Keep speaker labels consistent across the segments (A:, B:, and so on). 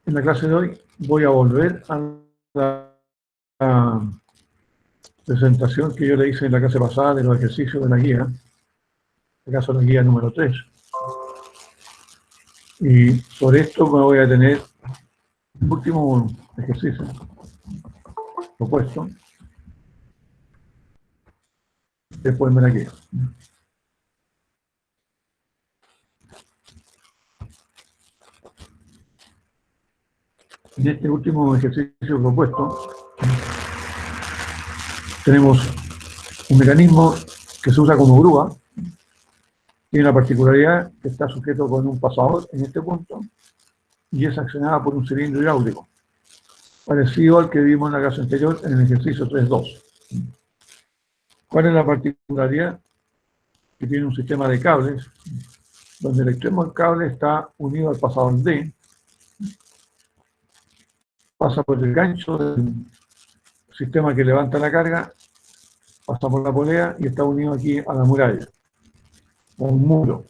A: En la clase de hoy voy a volver a la presentación que yo le hice en la clase pasada de los ejercicios de la guía, en este caso la guía número 3. Y sobre esto me voy a tener el último ejercicio propuesto, después me la guía. En este último ejercicio propuesto tenemos un mecanismo que se usa como grúa. Tiene la particularidad que está sujeto con un pasador en este punto y es accionada por un cilindro hidráulico, parecido al que vimos en la clase anterior en el ejercicio 3.2. ¿Cuál es la particularidad? Que tiene un sistema de cables, donde el extremo del cable está unido al pasador D, pasa por el gancho del sistema que levanta la carga, pasa por la polea y está unido aquí a la muralla, o un muro.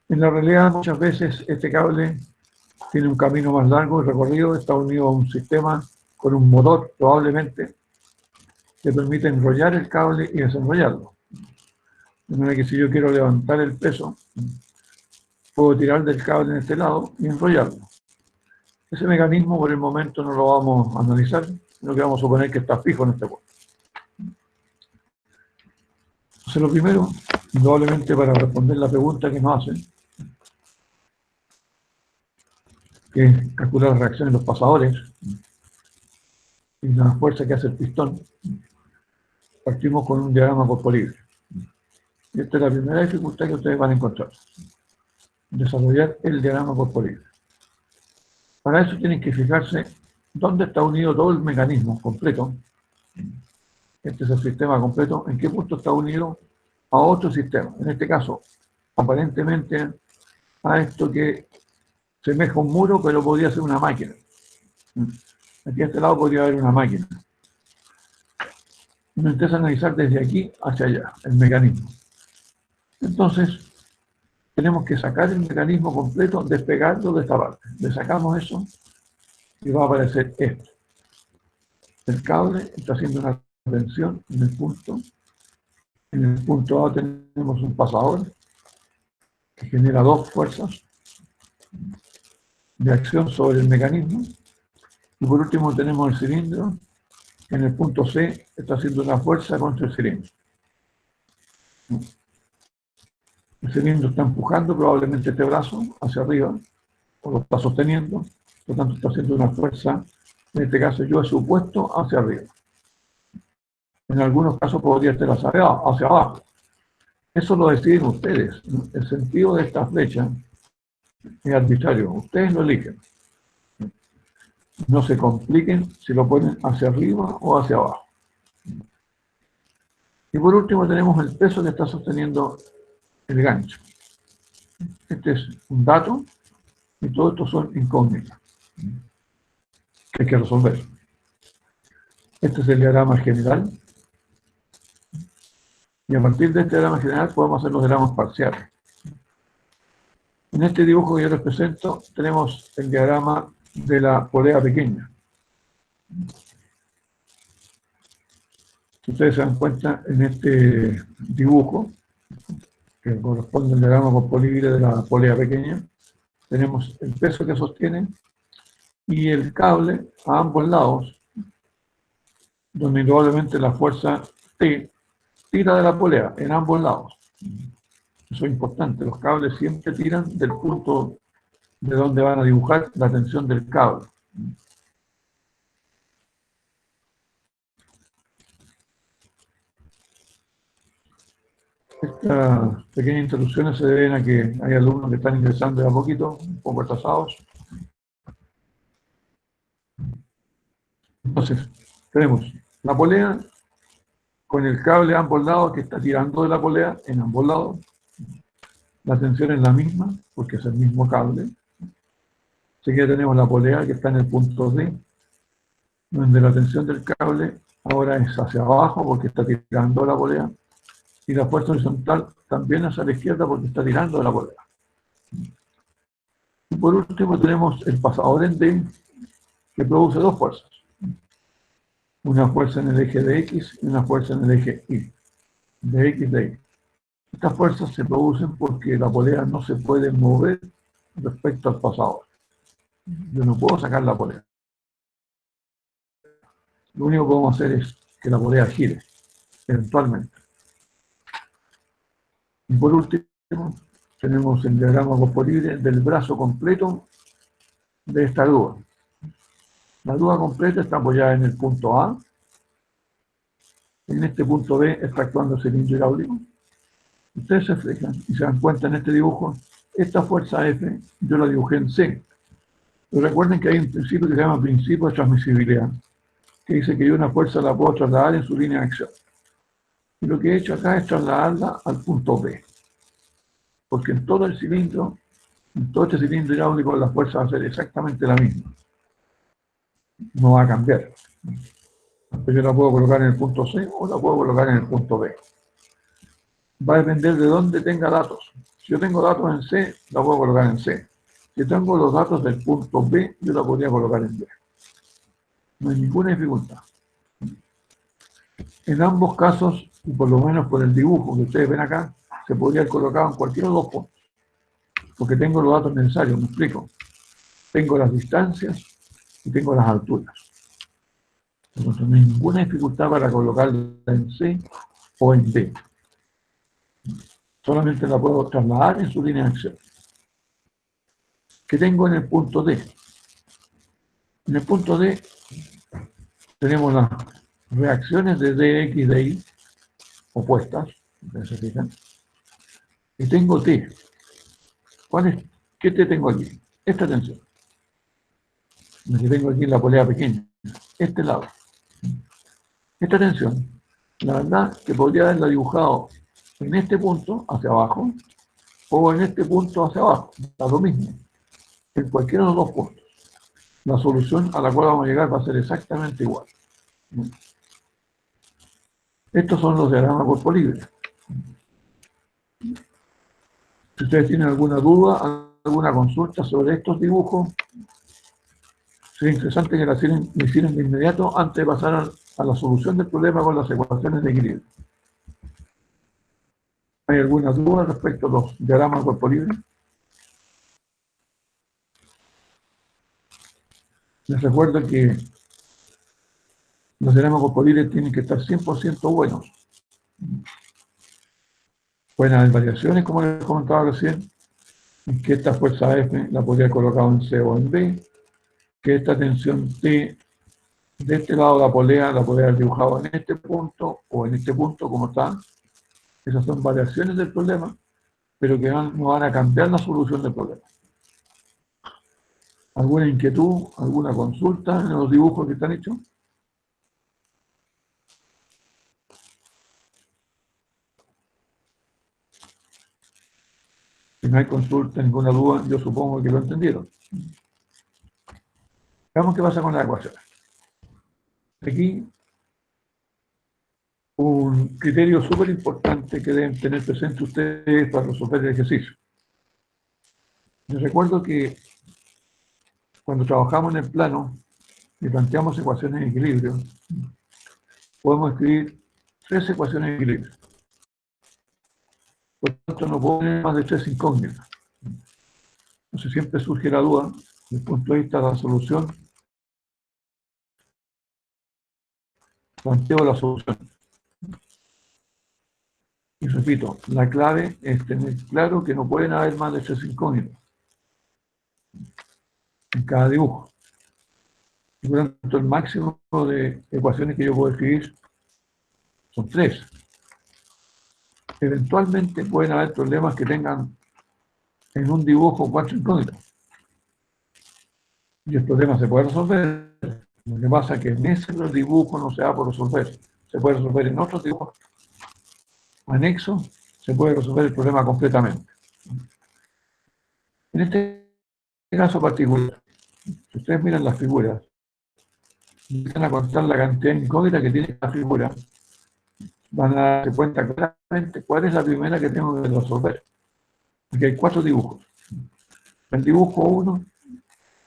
A: En la realidad, muchas veces este cable tiene un camino más largo y recorrido, está unido a un sistema con un motor, probablemente, que permite enrollar el cable y desenrollarlo. De manera que si yo quiero levantar el peso, puedo tirar del cable en este lado y enrollarlo. Ese mecanismo por el momento no lo vamos a analizar, sino que vamos a suponer que está fijo en este punto. Entonces lo primero, indudablemente para responder la pregunta que nos hacen, que es calcular las reacciones de los pasadores y la fuerza que hace el pistón, partimos con un diagrama corpo libre. Y esta es la primera dificultad que ustedes van a encontrar. Desarrollar el diagrama corpo libre. Para eso tienen que fijarse dónde está unido todo el mecanismo completo. Este es el sistema completo. ¿En qué punto está unido a otro sistema? En este caso, aparentemente a esto que semeja un muro, pero podría ser una máquina. Aquí a este lado podría haber una máquina. Uno empieza a analizar desde aquí hacia allá, el mecanismo. Entonces, tenemos que sacar el mecanismo completo, despegarlo de esta parte. Le sacamos eso y va a aparecer esto. El cable está haciendo una tensión en el punto. En el punto A tenemos un pasador que genera dos fuerzas de acción sobre el mecanismo. Y por último tenemos el cilindro. En el punto C está haciendo una fuerza contra el cilindro. El cilindro está empujando probablemente este brazo hacia arriba, o lo está sosteniendo, por lo tanto está haciendo una fuerza, en este caso yo he supuesto hacia arriba. En algunos casos podría estar hacia abajo. Eso lo deciden ustedes. El sentido de esta flecha es arbitrario, ustedes lo eligen. No se compliquen si lo ponen hacia arriba o hacia abajo. Y por último tenemos el peso que está sosteniendo el gancho. Este es un dato y todo esto son incógnitas que hay que resolver. Este es el diagrama general. Y a partir de este diagrama general podemos hacer los diagramas parciales. En este dibujo que yo les presento tenemos el diagrama de la polea pequeña. Si ustedes se dan cuenta, en este dibujo, que corresponde al diagrama corpo libre de la polea pequeña, tenemos el peso que sostiene y el cable a ambos lados, donde indudablemente la fuerza T tira de la polea en ambos lados. Eso es importante, los cables siempre tiran del punto de donde van a dibujar la tensión del cable. Estas pequeñas introducciones se deben a que hay alumnos que están ingresando de a poquito, un poco atrasados. Entonces, tenemos la polea con el cable a ambos lados que está tirando de la polea en ambos lados. La tensión es la misma, porque es el mismo cable. Así que tenemos la polea que está en el punto D, donde la tensión del cable ahora es hacia abajo, porque está tirando la polea. Y la fuerza horizontal también hacia la izquierda porque está tirando de la polea. Y por último tenemos el pasador en D, que produce dos fuerzas. Una fuerza en el eje de X y una fuerza en el eje Y, de X de Y. Estas fuerzas se producen porque la polea no se puede mover respecto al pasador. Yo no puedo sacar la polea. Lo único que podemos hacer es que la polea gire, eventualmente. Y por último, tenemos el diagrama cuerpo libre del brazo completo de esta grúa. La grúa completa está apoyada en el punto A. En este punto B está actuando el cilindro hidráulico. Ustedes se fijan y se dan cuenta en este dibujo, esta fuerza F yo la dibujé en C. Pero recuerden que hay un principio que se llama principio de transmisibilidad, que dice que yo una fuerza la puedo trasladar en su línea de acción. Y lo que he hecho acá es trasladarla al punto B. Porque en todo el cilindro, en todo este cilindro hidráulico, la fuerza va a ser exactamente la misma. No va a cambiar. Entonces yo la puedo colocar en el punto C o la puedo colocar en el punto B. Va a depender de dónde tenga datos. Si yo tengo datos en C, la puedo colocar en C. Si tengo los datos del punto B, yo la podría colocar en B. No hay ninguna dificultad. En ambos casos, y por lo menos por el dibujo que ustedes ven acá, se podría haber colocado en cualquiera de los dos puntos. Porque tengo los datos necesarios, me explico. Tengo las distancias y tengo las alturas. Entonces no hay ninguna dificultad para colocarla en C o en D. Solamente la puedo trasladar en su línea de acción. ¿Qué tengo en el punto D? En el punto D tenemos las reacciones de DX y DY opuestas, ustedes se fijan, y tengo T. ¿Qué T tengo aquí? Esta tensión. La que tengo aquí en la polea pequeña, este lado. Esta tensión, la verdad que podría haberla dibujado en este punto hacia abajo o en este punto hacia abajo, da lo mismo, en cualquiera de los dos puntos. La solución a la cual vamos a llegar va a ser exactamente igual. Estos son los diagramas cuerpo libre. Si ustedes tienen alguna duda, alguna consulta sobre estos dibujos, sería interesante que me hicieran de inmediato antes de pasar a la solución del problema con las ecuaciones de equilibrio. ¿Hay alguna duda respecto a los diagramas cuerpo libre? Les recuerdo que los diagramas cuerpo libre tienen que estar 100% buenos. Pueden haber variaciones, como les comentaba recién, en que esta fuerza F la podría haber colocado en C o en B, que esta tensión T de este lado de la polea la podría haber dibujado en este punto o en este punto, como está. Esas son variaciones del problema, pero que no van a cambiar la solución del problema. ¿Alguna inquietud, alguna consulta en los dibujos que están hechos? Si no hay consulta, ninguna duda, yo supongo que lo entendieron. Veamos qué pasa con la ecuación. Aquí, un criterio súper importante que deben tener presente ustedes para resolver el ejercicio. Les recuerdo que cuando trabajamos en el plano y planteamos ecuaciones de equilibrio, podemos escribir 3 ecuaciones de equilibrio. Por lo tanto, no puedo tener más de 3 incógnitas. Entonces siempre surge la duda, desde el punto de vista de la solución, planteo la solución. Y repito, la clave es tener claro que no pueden haber más de 3 incógnitas en cada dibujo. Y por lo tanto, el máximo de ecuaciones que yo puedo escribir son 3. Eventualmente pueden haber problemas que tengan en un dibujo 4 incógnitas. Y el problema se puede resolver. Lo que pasa es que en ese dibujo no se va por resolver. Se puede resolver en otros dibujos anexos, se puede resolver el problema completamente. En este caso particular, si ustedes miran las figuras, y van a contar la cantidad de incógnitas que tiene esta figura, van a darse cuenta claramente cuál es la primera que tengo que resolver. Porque hay 4 dibujos. El dibujo 1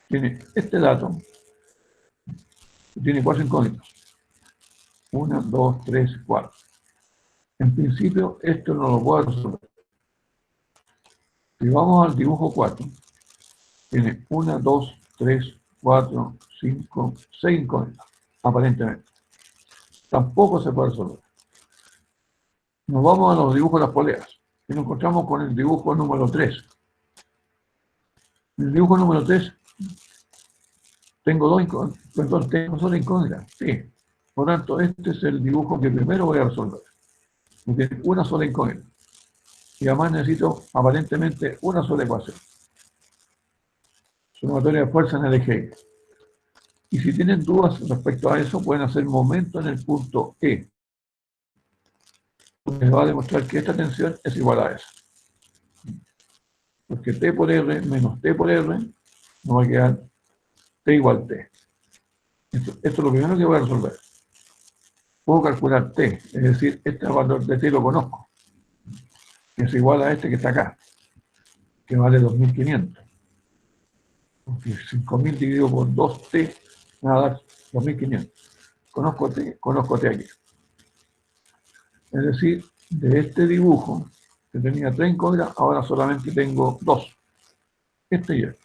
A: tiene este dato, tiene 4 incógnitas. 1, 2, 3, 4. En principio, esto no lo puedo resolver. Si vamos al dibujo 4, tiene 1, 2, 3, 4, 5, 6 incógnitas, aparentemente. Tampoco se puede resolver. Nos vamos a los dibujos de las poleas y nos encontramos con el dibujo número 3. En el dibujo número 3 tengo dos incógnitas, perdón, tengo solo incógnitas. Sí. Por tanto, este es el dibujo que primero voy a resolver. Tiene una sola incógnita. Y además necesito aparentemente una sola ecuación. Sumatoria de fuerza en el eje X. Y si tienen dudas respecto a eso, pueden hacer momento en el punto E. Les va a demostrar que esta tensión es igual a esa. Porque T por R menos T por R nos va a quedar T igual T. Esto es lo primero que voy a resolver. Puedo calcular T, es decir, este valor de T lo conozco, que es igual a este que está acá, que vale 2500. Porque 5000 dividido por 2T me va a dar 2500. Conozco T aquí. Es decir, de este dibujo, que tenía 3 incógnitas, ahora solamente tengo 2. Este y este.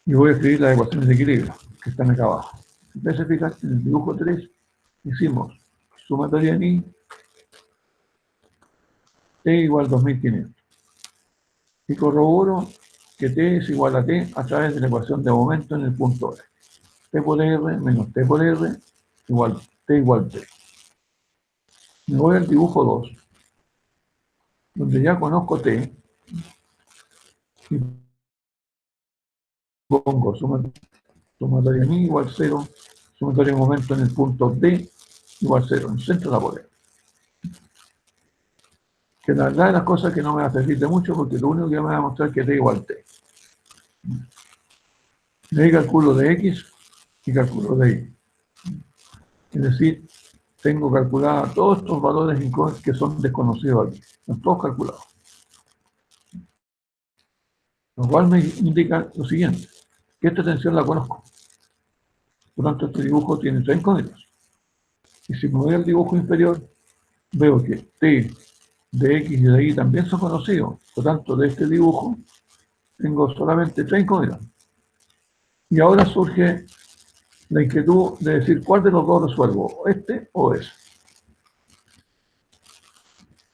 A: Y voy a escribir las ecuaciones de equilibrio, que están acá abajo. Si ustedes se fijan, en el dibujo 3 hicimos sumatoria en I, T igual 2500. Y corroboro que T es igual a T a través de la ecuación de momento en el punto R. T por R menos T por R igual T igual T. Me voy al dibujo 2, donde ya conozco T, y pongo sumatoria en I igual 0, sumatoria de momento en el punto D igual 0, en el centro de la polea. Que la verdad de las cosas que no me va a servir de mucho, porque lo único que me va a mostrar es que T igual T. De ahí calculo de X y calculo de Y. Es decir, tengo calculada todos estos valores que son desconocidos aquí. Están todos calculados. Lo cual me indica lo siguiente, que esta tensión la conozco. Por lo tanto, este dibujo tiene 3 incógnitas. Y si me voy al dibujo inferior, veo que T de X y de Y también son conocidos. Por lo tanto, de este dibujo tengo solamente 3 incógnitas. Y ahora surge la inquietud de decir cuál de los dos resuelvo, este o ese.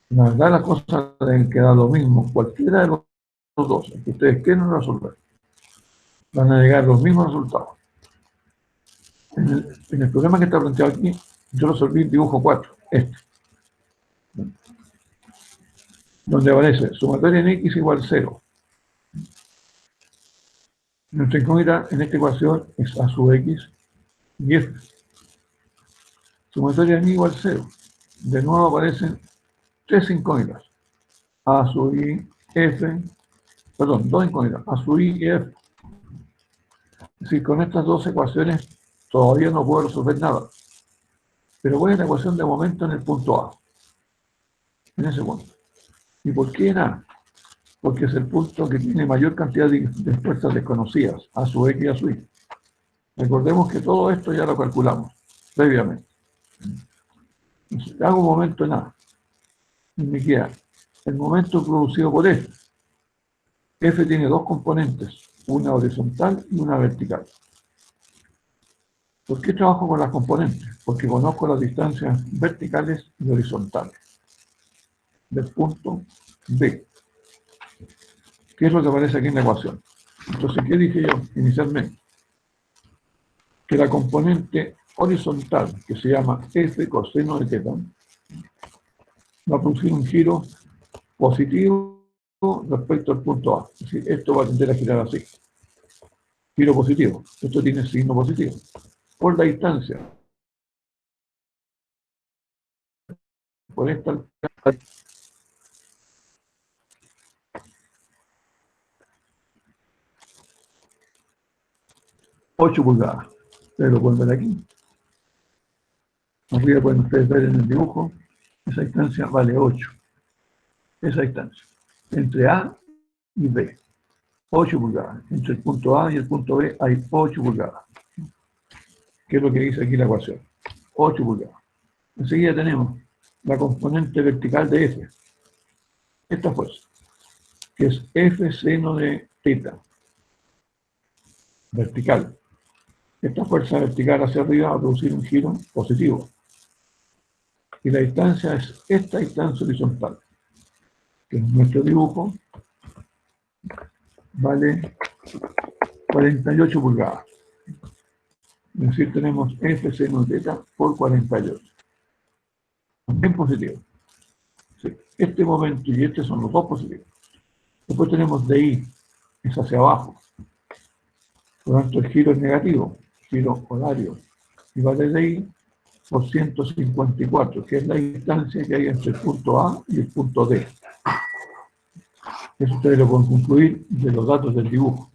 A: La verdad, las cosas deben quedar lo mismo, cualquiera de los dos, que ustedes quieran resolver. Van a llegar los mismos resultados. En el problema que está planteado aquí, yo resolví el dibujo 4, este, donde aparece sumatoria en X igual 0. Nuestra incógnita en esta ecuación es A sub X y F. Sumatoria en Y igual 0. De nuevo aparecen 3 incógnitas. A sub I, F, perdón, 2 incógnitas, A sub I y F. Es decir, con estas dos ecuaciones todavía no puedo resolver nada. Pero voy a la ecuación de momento en el punto A. En ese punto. ¿Y por qué en A? Porque es el punto que tiene mayor cantidad de fuerzas desconocidas, A sub X y A sub Y. Recordemos que todo esto ya lo calculamos previamente. Entonces, hago un momento en A. Y me queda el momento producido por F. F tiene dos componentes, una horizontal y una vertical. ¿Por qué trabajo con las componentes? Porque conozco las distancias verticales y horizontales del punto B. ¿Qué es lo que aparece aquí en la ecuación? Entonces, ¿qué dije yo inicialmente? Que la componente horizontal, que se llama F coseno de teta, va a producir un giro positivo respecto al punto A. Es decir, esto va a tender a girar así. Giro positivo. Esto tiene signo positivo. Por la distancia. Por esta 8 pulgadas. Ustedes lo pueden ver aquí. Arriba pueden ustedes ver en el dibujo. Esa distancia vale 8. Esa distancia. Entre A y B. 8 pulgadas. Entre el punto A y el punto B hay 8 pulgadas. ¿Qué es lo que dice aquí la ecuación? 8 pulgadas. Enseguida tenemos la componente vertical de F. Esta fuerza, que es F seno de teta. Vertical. Esta fuerza vertical hacia arriba va a producir un giro positivo. Y la distancia es esta distancia horizontal, que en nuestro dibujo vale 48 pulgadas. Es decir, tenemos F seno de teta por 48. También positivo. Sí, este momento y este son los dos positivos. Después tenemos DI, es hacia abajo. Por lo tanto, el giro es negativo, giro horario. Y vale DI por 154, que es la distancia que hay entre el punto A y el punto D. Eso ustedes lo pueden concluir de los datos del dibujo.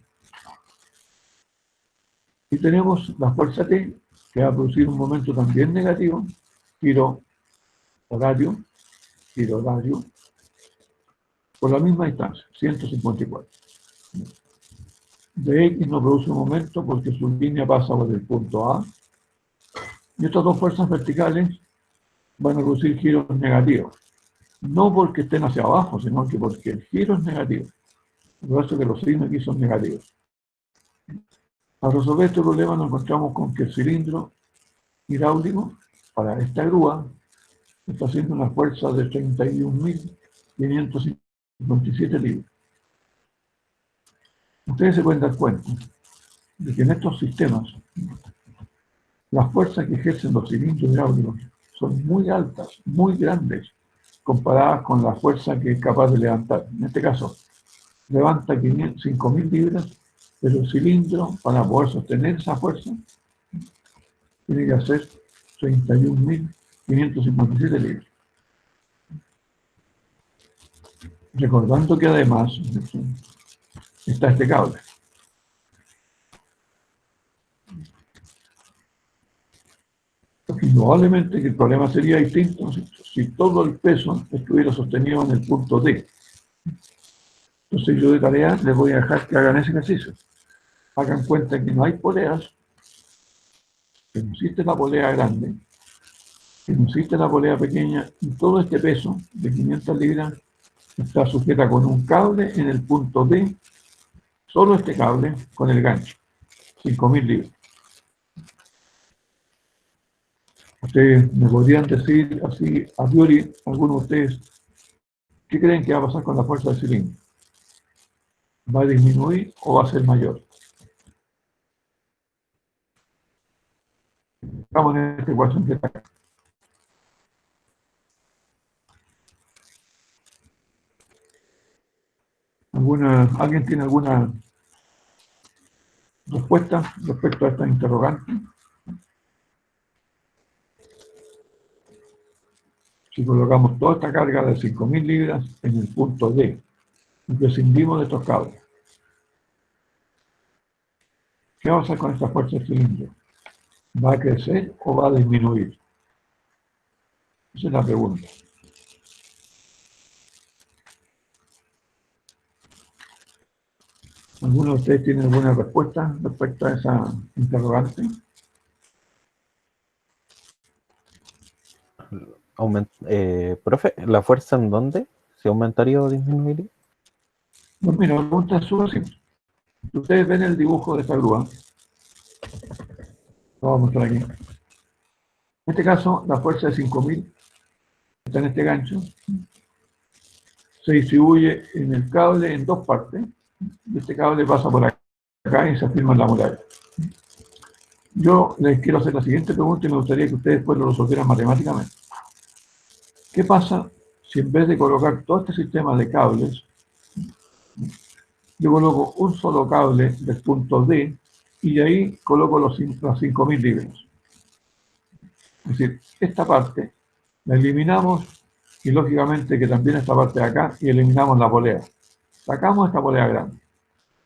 A: Y tenemos la fuerza T, que va a producir un momento también negativo, giro horario, por la misma distancia, 154. De X no produce un momento porque su línea pasa por el punto A. Y estas dos fuerzas verticales van a producir giros negativos. No porque estén hacia abajo, sino que porque el giro es negativo. Por eso que los signos aquí son negativos. Para resolver este problema nos encontramos con que el cilindro hidráulico para esta grúa está haciendo una fuerza de 31.557 libras. Ustedes se pueden dar cuenta de que en estos sistemas las fuerzas que ejercen los cilindros hidráulicos son muy altas, muy grandes, comparadas con la fuerza que es capaz de levantar. En este caso, levanta 5.000 libras, pero el cilindro, para poder sostener esa fuerza, tiene que hacer 31.557 libras. Recordando que además está este cable. Indudablemente que el problema sería distinto si todo el peso estuviera sostenido en el punto D. Entonces yo de tarea les voy a dejar que hagan ese ejercicio. Hagan cuenta que no hay poleas, que no existe la polea grande, que no existe la polea pequeña, y todo este peso de 500 libras está sujeta con un cable en el punto D, solo este cable con el gancho, 5.000 libras. Ustedes me podrían decir así, a priori, algunos de ustedes, ¿qué creen que va a pasar con la fuerza del cilindro? ¿Va a disminuir o va a ser mayor? Estamos en esta ecuación que está acá. ¿Alguien tiene alguna respuesta respecto a esta interrogante? Si colocamos toda esta carga de 5.000 libras en el punto D y prescindimos de estos cables, ¿qué va a pasar con esta fuerza del cilindro? ¿Va a crecer o va a disminuir? Esa es la pregunta. ¿Alguno de ustedes tiene alguna respuesta respecto a esa interrogante?
B: Profe, ¿la fuerza en dónde? ¿Se aumentaría o disminuiría?
A: Pues mira, la pregunta es súper simple. Ustedes ven el dibujo de esta grúa. Lo voy a mostrar aquí. En este caso, la fuerza de 5.000 está en este gancho. Se distribuye en el cable en dos partes. Y este cable pasa por acá y se afirma en la muralla. Yo les quiero hacer la siguiente pregunta y me gustaría que ustedes después lo resolvieran matemáticamente. ¿Qué pasa si en vez de colocar todo este sistema de cables, yo coloco un solo cable del punto D y de ahí coloco las 5.000 libras? Es decir, esta parte la eliminamos y lógicamente que también esta parte de acá y eliminamos la polea. Sacamos esta polea grande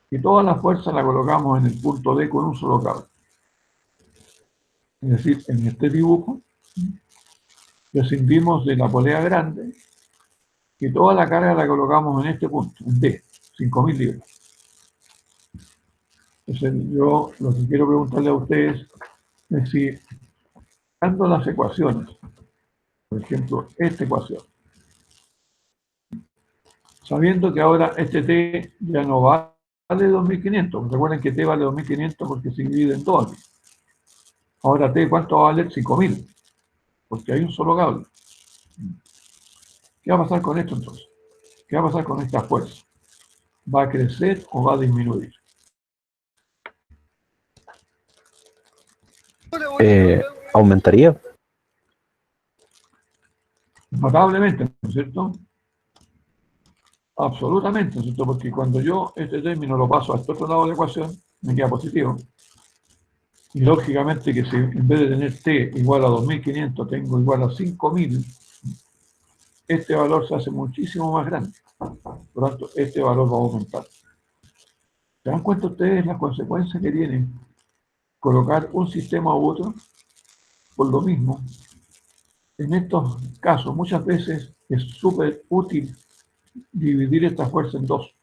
A: y toda la fuerza la colocamos en el punto D con un solo cable. Es decir, en este dibujo prescindimos de la polea grande y toda la carga la colocamos en este punto, en D. 5.000 libras. Entonces, yo lo que quiero preguntarle a ustedes es si, dando las ecuaciones, por ejemplo, esta ecuación, sabiendo que ahora este T ya no vale 2.500, recuerden que T vale 2.500 porque se divide en 2. Ahora T, ¿cuánto va a valer? 5.000, porque hay un solo cable. ¿Qué va a pasar con esto entonces? ¿Qué va a pasar con esta fuerza? ¿Va a crecer o va a disminuir?
B: ¿Aumentaría?
A: Notablemente, ¿no es cierto? Absolutamente, ¿no es cierto? Porque cuando yo este término lo paso a este otro lado de la ecuación, me queda positivo. Y lógicamente que si en vez de tener T igual a 2.500 tengo igual a 5.000, este valor se hace muchísimo más grande. Por lo tanto, este valor va a aumentar. ¿Se dan cuenta ustedes las consecuencias que tiene colocar un sistema u otro? Por lo mismo, en estos casos muchas veces es súper útil dividir esta fuerza en dos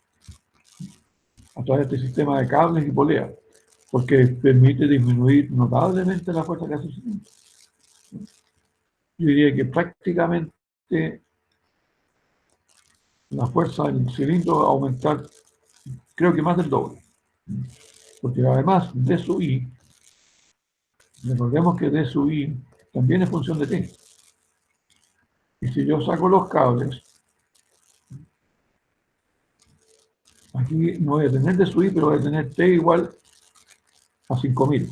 A: a través de este sistema de cables y poleas, porque permite disminuir notablemente la fuerza que hace el cilindro. Yo diría que prácticamente la fuerza del cilindro va a aumentar, creo que más del doble, porque además D sub I, recordemos que D sub I también es función de T. Y si yo saco los cables, aquí no voy a tener D sub I, pero voy a tener T igual a 5.000.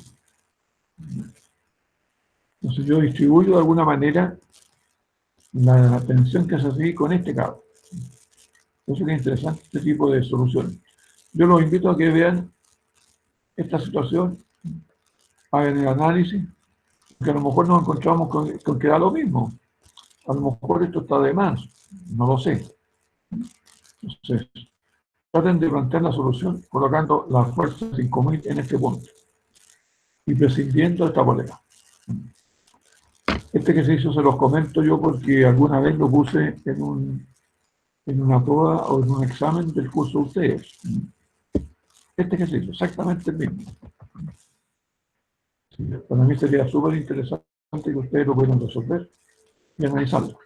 A: Entonces yo distribuyo de alguna manera la tensión que se hace con este cable. Eso que es interesante, este tipo de soluciones. Yo los invito a que vean esta situación, hagan el análisis, que a lo mejor nos encontramos con que da lo mismo. A lo mejor esto está de más, no lo sé. Entonces, traten de plantear la solución colocando la fuerza 5.000 en este punto y prescindiendo de esta polea. Este ejercicio se los comento yo porque alguna vez lo puse en una prueba o en un examen del curso de ustedes. Este ejercicio, exactamente el mismo. Sí, para mí sería súper interesante que ustedes lo puedan resolver y analizarlo.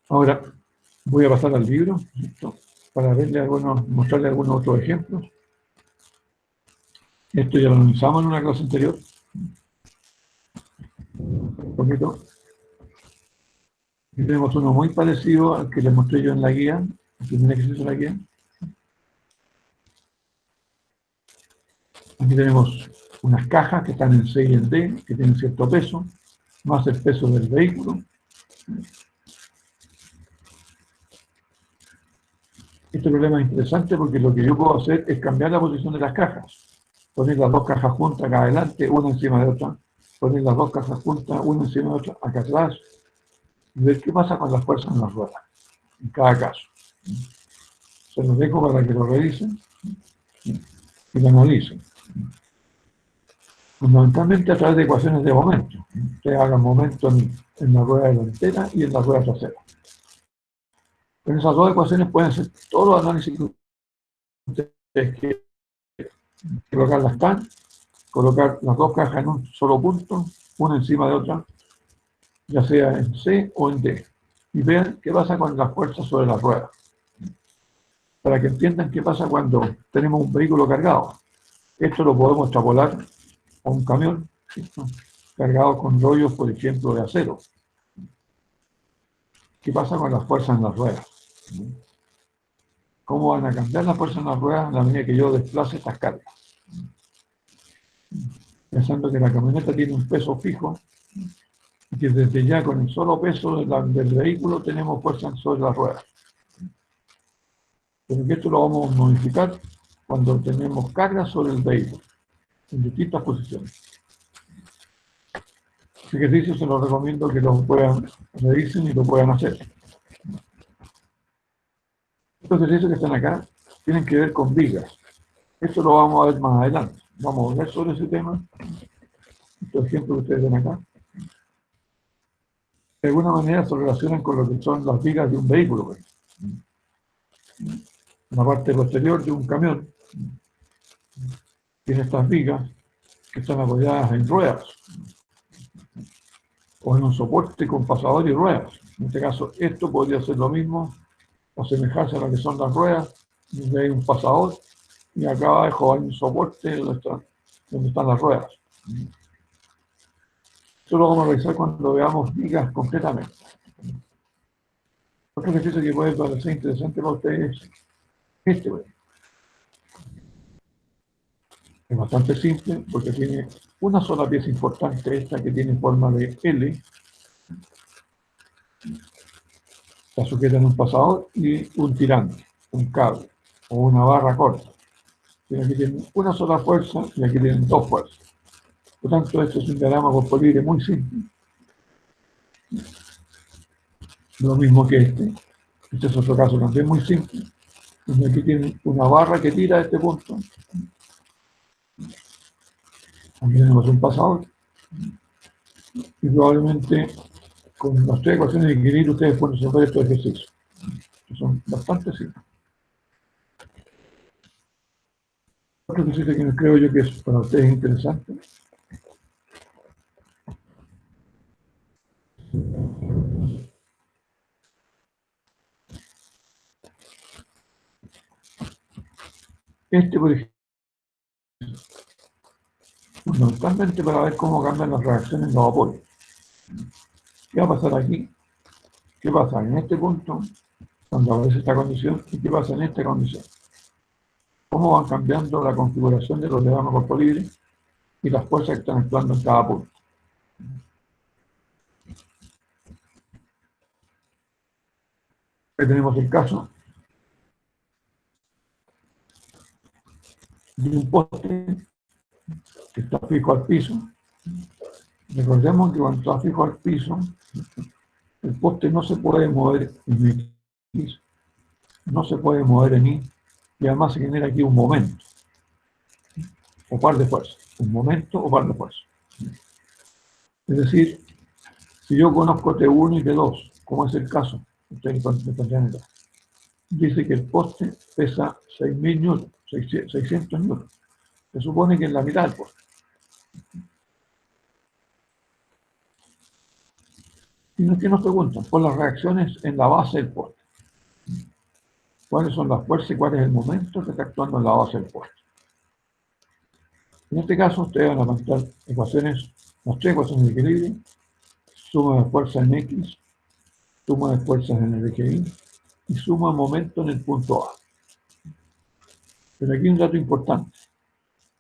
A: Ahora voy a pasar al libro, ¿cierto? Para mostrarle algunos otros ejemplos. Esto ya lo analizamos en una clase anterior. Un poquito. Aquí tenemos uno muy parecido al que les mostré yo en la guía, el primer ejercicio de la guía. Aquí tenemos unas cajas que están en C y en D, que tienen cierto peso, más el peso del vehículo. Este problema es interesante porque lo que yo puedo hacer es cambiar la posición de las cajas. Poner las dos cajas juntas acá adelante, una encima de otra. Poner las dos cajas juntas, una encima de otra, acá atrás. Y ver qué pasa con las fuerzas en las ruedas, en cada caso. Se los dejo para que lo revisen y lo analicen. Fundamentalmente a través de ecuaciones de momento. Ustedes hagan momento en la rueda delantera y en la rueda trasera. En esas dos ecuaciones pueden hacer todos los análisis que ustedes quieran. Colocarlas acá, colocar las dos cajas en un solo punto, una encima de otra, ya sea en C o en D. Y vean qué pasa con las fuerzas sobre las ruedas. Para que entiendan qué pasa cuando tenemos un vehículo cargado. Esto lo podemos extrapolar a un camión, ¿cierto? Cargado con rollos, por ejemplo, de acero. ¿Qué pasa con las fuerzas en las ruedas? ¿Cómo van a cambiar las fuerzas en las ruedas a la medida que yo desplace estas cargas? Pensando que la camioneta tiene un peso fijo y que desde ya con el solo peso del vehículo tenemos fuerza sobre las ruedas. Pero que esto lo vamos a modificar cuando tenemos cargas sobre el vehículo en distintas posiciones. Este ejercicio se los recomiendo que lo puedan revisen y lo puedan hacer. Estos ejercicios que están acá tienen que ver con vigas. Esto lo vamos a ver más adelante. Vamos a ver sobre ese tema. Estos ejemplos que ustedes ven acá. De alguna manera se relacionan con lo que son las vigas de un vehículo. la parte posterior de un camión tiene estas vigas que están apoyadas en ruedas o en un soporte con pasador y ruedas. En este caso, esto podría ser lo mismo o asemejarse a lo que son las ruedas, donde hay un pasador y acá abajo hay un soporte donde están las ruedas. Eso lo vamos a revisar cuando veamos vigas concretamente. Otro ejercicio que puede parecer interesante para ustedes es este. Es bastante simple porque tiene una sola pieza importante, esta que tiene forma de L. Está sujeta en un pasador y un tirante, un cable o una barra corta. Aquí tienen una sola fuerza y aquí tienen dos fuerzas. Por lo tanto, esto es un diagrama corporible muy simple. Lo mismo que este. Este es otro caso también muy simple. Donde aquí tienen una barra que tira a este punto. Aquí tenemos un pasador. Y probablemente con las tres ecuaciones de equilibrio ustedes pueden resolver estos ejercicios. Que son bastante simples. Otro ejercicio que creo yo que es para ustedes interesante. Este, por ejemplo, fundamentalmente para ver cómo cambian las reacciones en los vapores. ¿Qué va a pasar aquí? ¿Qué pasa en este punto, cuando aparece esta condición? ¿Y qué pasa en esta condición? ¿Cómo van cambiando la configuración de los diagramas corporibles y las fuerzas que están actuando en cada punto? Aquí tenemos el caso de un poste que está fijo al piso. Recordemos que cuando está fijo al piso, el poste no se puede mover en X, no se puede mover en Y, y además se genera aquí un momento, o par de fuerzas, un momento o par de fuerzas. Es decir, si yo conozco T1 y T2, como es el caso, ustedes me pondrían acá, dice que el poste pesa 6.000 newtons, 600 newtons. Se supone que es la mitad del poste. Y ¿qué nos preguntan? Por las reacciones en la base del poste. ¿Cuáles son las fuerzas y cuál es el momento que está actuando en la base del poste? En este caso, ustedes van a plantear ecuaciones, las tres ecuaciones de equilibrio, suma de fuerzas en X, suma de fuerzas en el eje Y y suma de momento en el punto A. Pero aquí un dato importante.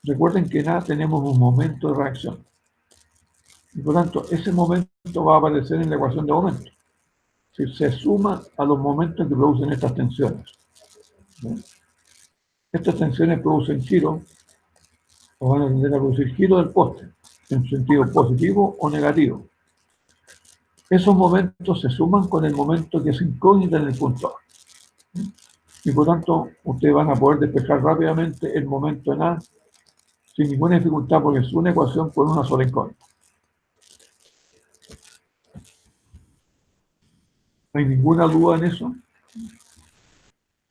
A: Recuerden que en A tenemos un momento de reacción. Y por tanto, ese momento va a aparecer en la ecuación de momento. Si se suma a los momentos que producen estas tensiones. ¿Sí? Estas tensiones producen giro, o van a tender a producir giro del poste, en sentido positivo o negativo. Esos momentos se suman con el momento que es incógnita en el punto A. Y por tanto, ustedes van a poder despejar rápidamente el momento en A sin ninguna dificultad, porque es una ecuación con una sola incógnita. ¿No hay ninguna duda en eso?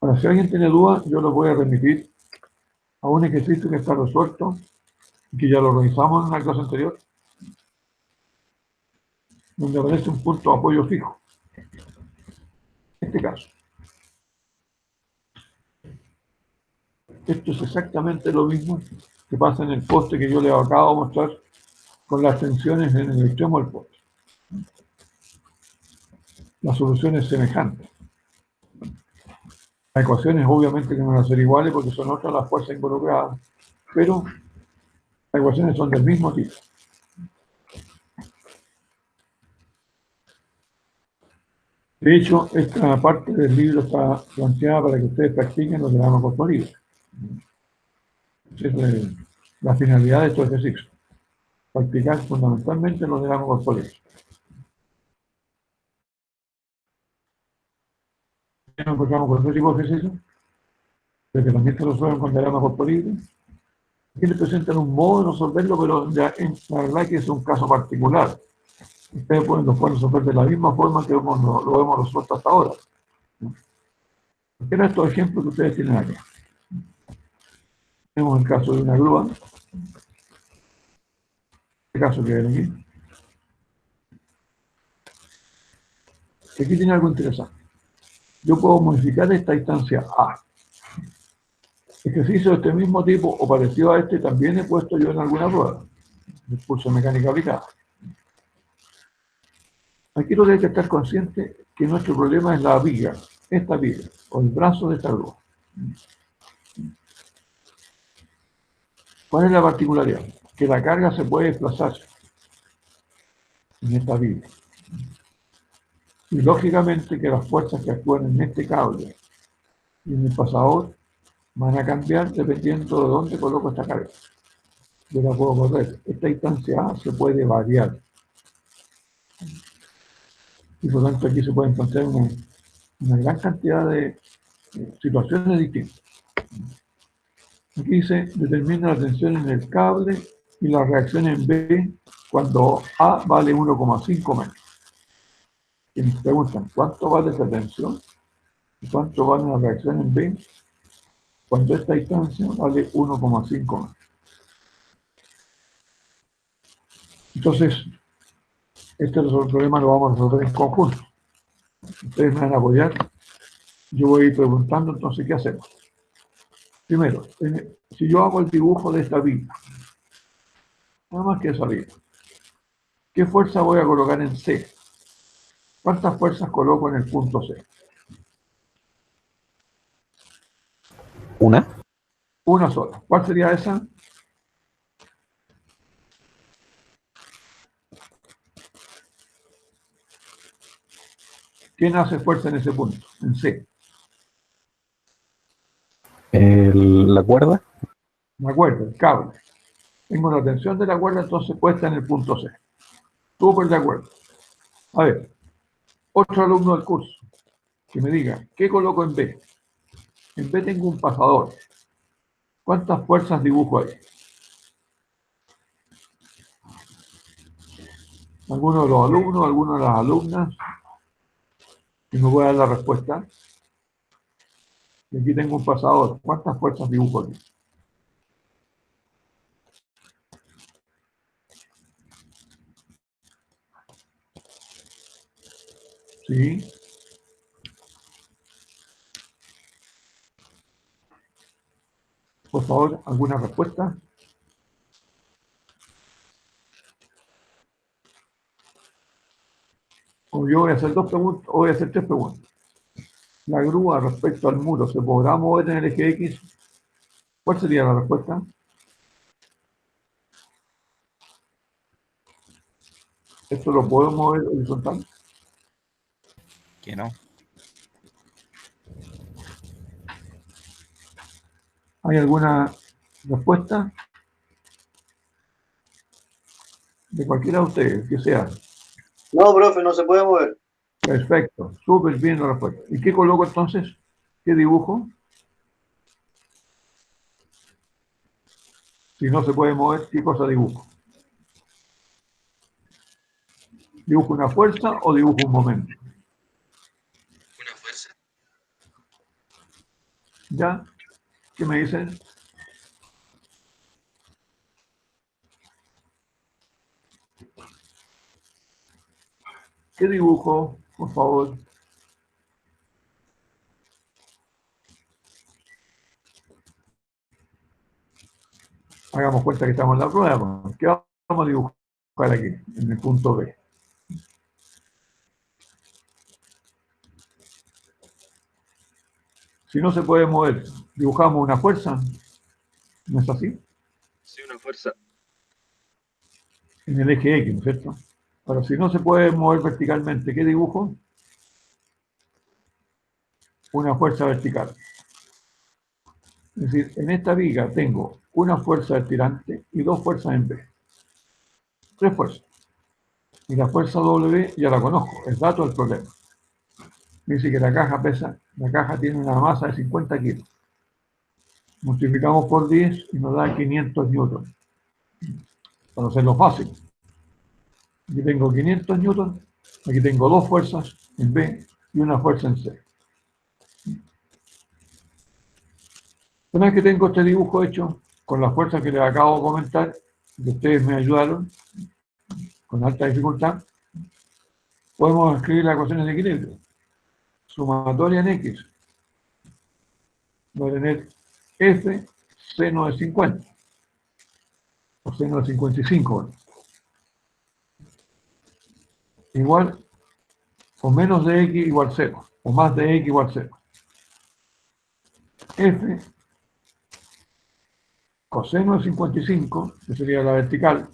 A: Ahora, si alguien tiene duda, yo lo voy a remitir a un ejercicio que está resuelto, que ya lo revisamos en una clase anterior, donde aparece un punto de apoyo fijo. En este caso. Esto es exactamente lo mismo que pasa en el poste que yo les acabo de mostrar con las tensiones en el extremo del poste. La solución es semejante. Las ecuaciones obviamente que no van a ser iguales porque son otras las fuerzas involucradas, pero las ecuaciones son del mismo tipo. De hecho, esta parte del libro está planteada para que ustedes practiquen los diagramas corporiles. Esa es la finalidad de estos ejercicios. Practicar fundamentalmente los diagramas corporiles. Ya nos encontramos con otro tipo de ejercicios, de que también se resuelven con diagramas corporiles. Aquí les presentan un modo de resolverlo, pero ya la verdad que es un caso particular. Ustedes lo pueden resolver de la misma forma que lo hemos resuelto hasta ahora. Cualquiera de estos ejemplos que ustedes tienen acá. Tenemos el caso de una grúa, este caso que ven aquí. Aquí tiene algo interesante. Yo puedo modificar esta instancia A. Ejercicio de este mismo tipo o parecido a este también he puesto yo en alguna prueba de curso de mecánica aplicada. Aquí lo que hay que estar consciente que nuestro problema es la viga, esta viga, o el brazo de esta grúa. ¿Cuál es la particularidad? Que la carga se puede desplazar en esta viga. Y lógicamente que las fuerzas que actúan en este cable y en el pasador van a cambiar dependiendo de dónde coloco esta carga. Yo la puedo correr. Esta instancia A se puede variar. Y por lo tanto aquí se puede encontrar una gran cantidad de situaciones distintas. Aquí dice, determina la tensión en el cable y la reacción en B cuando A vale 1,5 metros. Y nos preguntan, ¿cuánto vale esa tensión? ¿Y cuánto vale la reacción en B cuando esta distancia vale 1,5 metros? Entonces, este problema lo vamos a resolver en conjunto. Ustedes me van a apoyar. Yo voy a ir preguntando, entonces, ¿qué hacemos? Primero, si yo hago el dibujo de esta viga, nada más que esa viga, ¿qué fuerza voy a colocar en C? ¿Cuántas fuerzas coloco en el punto C?
B: ¿Una?
A: Una sola. ¿Cuál sería esa? ¿Quién hace fuerza en ese punto? En C.
B: ¿La cuerda?
A: ¿Me acuerdo? El cable. Tengo la tensión de la cuerda, entonces puesta en el punto C. Súper de acuerdo. A ver, otro alumno del curso que me diga, ¿qué coloco en B? En B tengo un pasador. ¿Cuántas fuerzas dibujo ahí? ¿Alguno de los alumnos, alguno de las alumnas? Y me voy a dar la respuesta. Y aquí tengo un pasador. ¿Cuántas fuerzas dibujo aquí? ¿Sí? Por favor, ¿alguna respuesta? O yo voy a hacer dos preguntas, o voy a hacer tres preguntas. La grúa respecto al muro, ¿se podrá mover en el eje X? ¿Cuál sería la respuesta? ¿Esto lo puedo mover horizontal?
C: Que no.
A: ¿Hay alguna respuesta? De cualquiera de ustedes, que sea.
D: No, profe, no se puede mover.
A: Perfecto, súper bien la respuesta. ¿Y qué coloco entonces? ¿Qué dibujo? Si no se puede mover, ¿qué cosa dibujo? ¿Dibujo una fuerza o dibujo un momento?
C: Una fuerza.
A: ¿Ya? ¿Qué me dicen? ¿Qué dibujo, por favor? Hagamos cuenta que estamos en la prueba. ¿Qué vamos a dibujar aquí, en el punto B? Si no se puede mover, dibujamos una fuerza. ¿No es así?
C: Sí, una fuerza.
A: En el eje X, ¿no es cierto? Pero si no se puede mover verticalmente, ¿qué dibujo? Una fuerza vertical. Es decir, en esta viga tengo una fuerza de tirante y dos fuerzas en B. Tres fuerzas. Y la fuerza W ya la conozco, es dato del problema. Dice que la caja tiene una masa de 50 kilos. Multiplicamos por 10 y nos da 500 newtons. Para hacerlo fácil. Aquí tengo 500 newtons, aquí tengo dos fuerzas en B y una fuerza en C. Una vez que tengo este dibujo hecho, con la fuerza que les acabo de comentar, que ustedes me ayudaron, con alta dificultad, podemos escribir las ecuaciones de equilibrio. Sumatoria en X va a tener F seno de 50, o seno de 55, bueno, igual o menos de X igual 0, o más de X igual 0. F coseno de 55, que sería la vertical,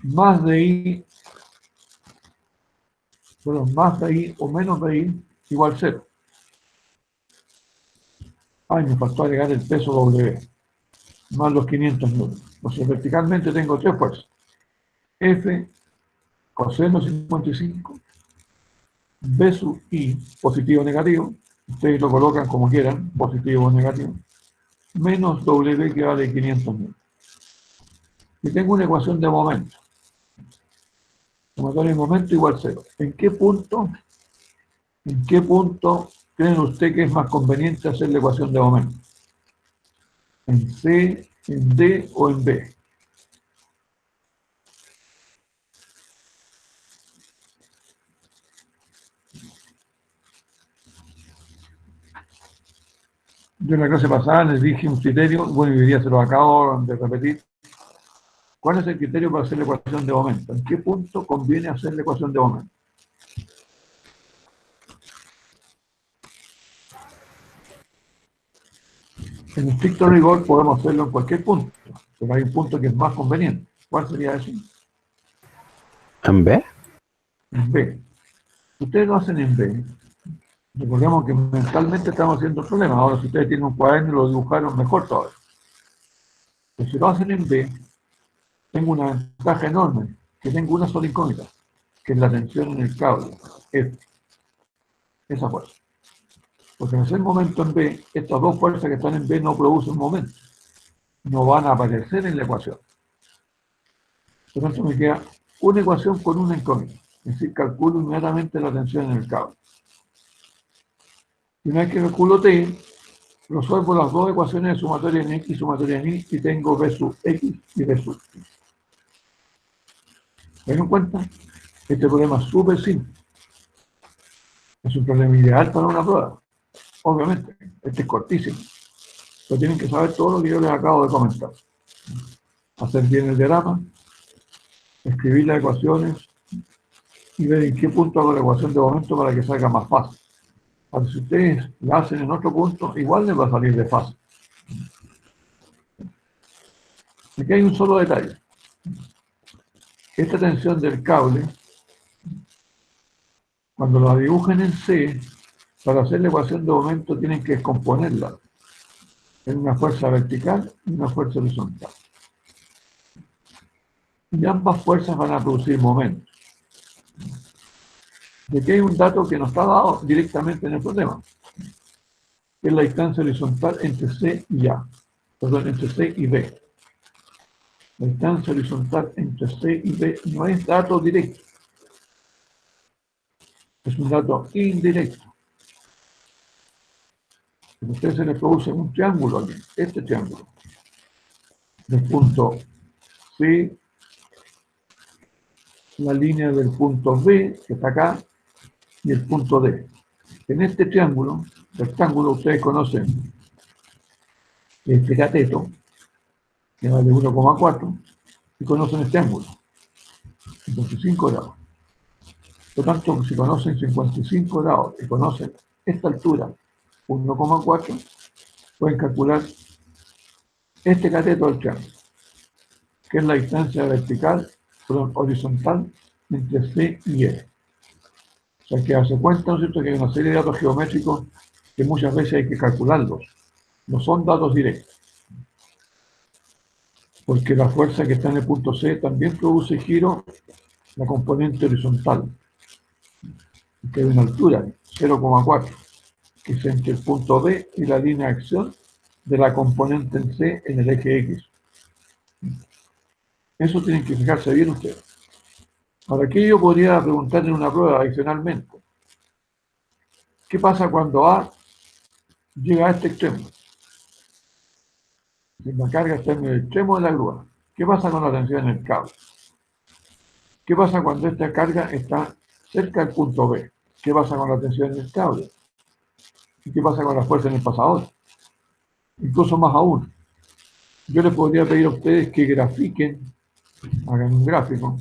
A: más de I, perdón, más de I o menos de I igual 0. Ay, me faltó agregar el peso W, más los 500 newtons. Entonces, verticalmente tengo tres fuerzas. F coseno de 55, B sub I, positivo o negativo, ustedes lo colocan como quieran, positivo o negativo, menos W que vale 500 newtons. Y tengo una ecuación de momento. Sumatoria de momento igual 0. ¿En qué punto creen ustedes que es más conveniente hacer la ecuación de momento? ¿En C, en D o en B? Yo en la clase pasada les dije un criterio, bueno, y hoy día se lo acabo de repetir. ¿Cuál es el criterio para hacer la ecuación de momento? ¿En qué punto conviene hacer la ecuación de momento? En estricto rigor podemos hacerlo en cualquier punto, pero hay un punto que es más conveniente. ¿Cuál sería ese?
B: ¿En B?
A: En B. Ustedes lo hacen en B. Recordemos que mentalmente estamos haciendo problemas. Ahora, si ustedes tienen un cuaderno y lo dibujaron, mejor todavía. Pero si lo hacen en B, tengo una ventaja enorme, que tengo una sola incógnita, que es la tensión en el cable. Esa fuerza. Porque en ese momento en B, estas dos fuerzas que están en B no producen momento. No van a aparecer en la ecuación. Por lo tanto, me queda una ecuación con una incógnita. Es decir, calculo inmediatamente la tensión en el cable. Y una vez que calculo T, resuelvo las dos ecuaciones de sumatoria en X y sumatoria en Y y tengo B sub X y B sub Y. ¿Se dan cuenta? Este problema es súper simple. Es un problema ideal para una prueba. Obviamente, este es cortísimo. Pero tienen que saber todo lo que yo les acabo de comentar. Hacer bien el diagrama, escribir las ecuaciones y ver en qué punto hago la ecuación de momento para que salga más fácil. Para que si ustedes la hacen en otro punto, igual les va a salir de fácil. Aquí hay un solo detalle. Esta tensión del cable, cuando la dibujen en C, para hacer la ecuación de momento tienen que descomponerla en una fuerza vertical y una fuerza horizontal. Y ambas fuerzas van a producir momentos. Y aquí hay un dato que no está dado directamente en el problema, que es la distancia horizontal entre C y A, perdón, entre C y B. La distancia horizontal entre C y B no es dato directo, es un dato indirecto. A ustedes se les produce un triángulo aquí, este triángulo, del punto C, la línea del punto B, que está acá, y el punto D. En este triángulo, rectángulo, ustedes conocen este cateto, que vale 1,4, y conocen este ángulo, 55 grados. Por lo tanto, si conocen 55 grados y conocen esta altura, 1,4, pueden calcular este cateto del triángulo, que es la distancia vertical, perdón, horizontal, entre C y E. O sea, que hace cuenta, ¿no es cierto?, que hay una serie de datos geométricos que muchas veces hay que calcularlos. No son datos directos. Porque la fuerza que está en el punto C también produce giro la componente horizontal, que hay una altura, 0,4, que es entre el punto B y la línea de acción de la componente en C en el eje X. Eso tienen que fijarse bien ustedes. Ahora, aquí yo podría preguntarle una prueba adicionalmente. ¿Qué pasa cuando A llega a este extremo. Si la carga está en el extremo de la grúa, ¿qué pasa con la tensión en el cable? ¿Qué pasa cuando esta carga está cerca del punto B? ¿Qué pasa con la tensión en el cable? ¿Y qué pasa con la fuerza en el pasador? Incluso más aún, yo les podría pedir a ustedes que grafiquen, hagan un gráfico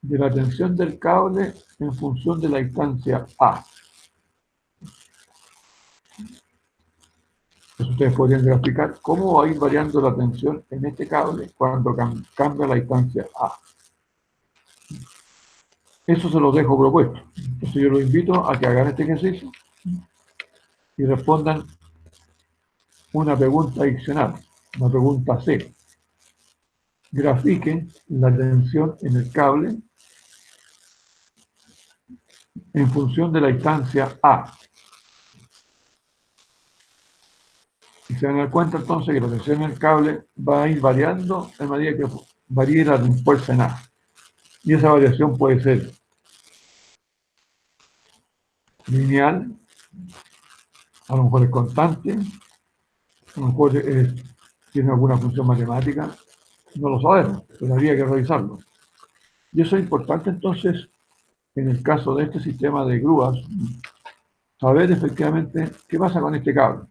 A: de la tensión del cable en función de la distancia A. Entonces ustedes podrían graficar cómo va a ir variando la tensión en este cable cuando cambia la distancia A. Eso se los dejo propuesto. Entonces yo los invito a que hagan este ejercicio y respondan una pregunta adicional, una pregunta C. Grafiquen la tensión en el cable en función de la distancia A. Y se van a dar cuenta entonces que la tensión en el cable va a ir variando a medida que varíe la fuerza en A. Y esa variación puede ser lineal, a lo mejor es constante, a lo mejor tiene alguna función matemática, no lo sabemos, pero habría que revisarlo. Y eso es importante entonces, en el caso de este sistema de grúas, saber efectivamente qué pasa con este cable.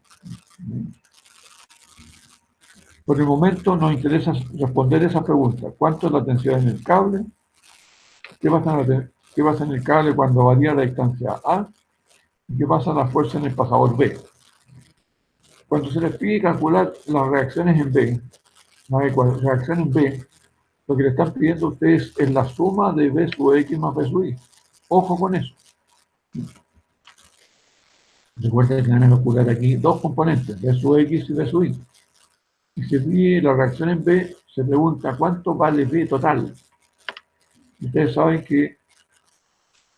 A: Por el momento nos interesa responder esa pregunta. ¿Cuánto es la tensión en el cable? ¿Qué pasa en el cable cuando varía la distancia A? ¿Y qué pasa en la fuerza en el pasador B? Cuando se les pide calcular las reacciones en B, las reacciones en B, lo que le están pidiendo a ustedes es la suma de B sub X más B sub Y. Ojo con eso. Recuerden que van a calcular aquí dos componentes, B sub X y B sub Y. Y si pide la reacción en B, se pregunta cuánto vale B total. Ustedes saben que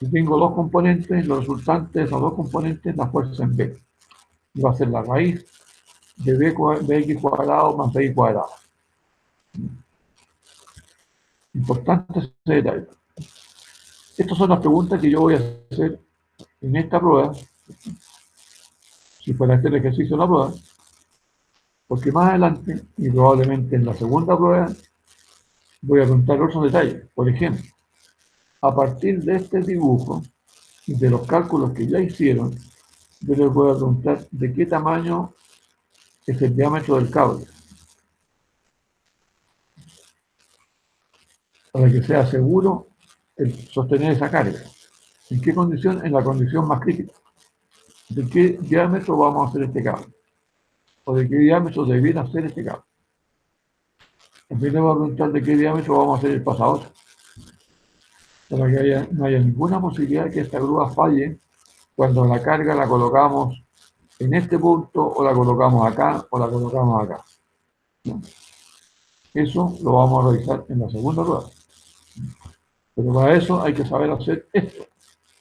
A: si tengo dos componentes, los resultantes de esos dos componentes, la fuerza en B. Y va a ser la raíz de Bx cuadrado más Bi cuadrado. Importante ese detalle. Estas son las preguntas que yo voy a hacer en esta prueba, si fuera este el ejercicio de la prueba, porque más adelante, y probablemente en la segunda prueba, voy a contar otros detalles. Por ejemplo, a partir de este dibujo y de los cálculos que ya hicieron, yo les voy a preguntar de qué tamaño es el diámetro del cable, para que sea seguro el sostener esa carga. ¿En qué condición? En la condición más crítica. ¿De qué diámetro vamos a hacer este cable? ¿O de qué diámetro debiera ser este cable? También le voy a preguntar de qué diámetro vamos a hacer el pasador, para que no haya ninguna posibilidad de que esta grúa falle cuando la carga la colocamos en este punto, o la colocamos acá, o la colocamos acá. ¿No? Eso lo vamos a revisar en la segunda prueba. Pero para eso hay que saber hacer esto,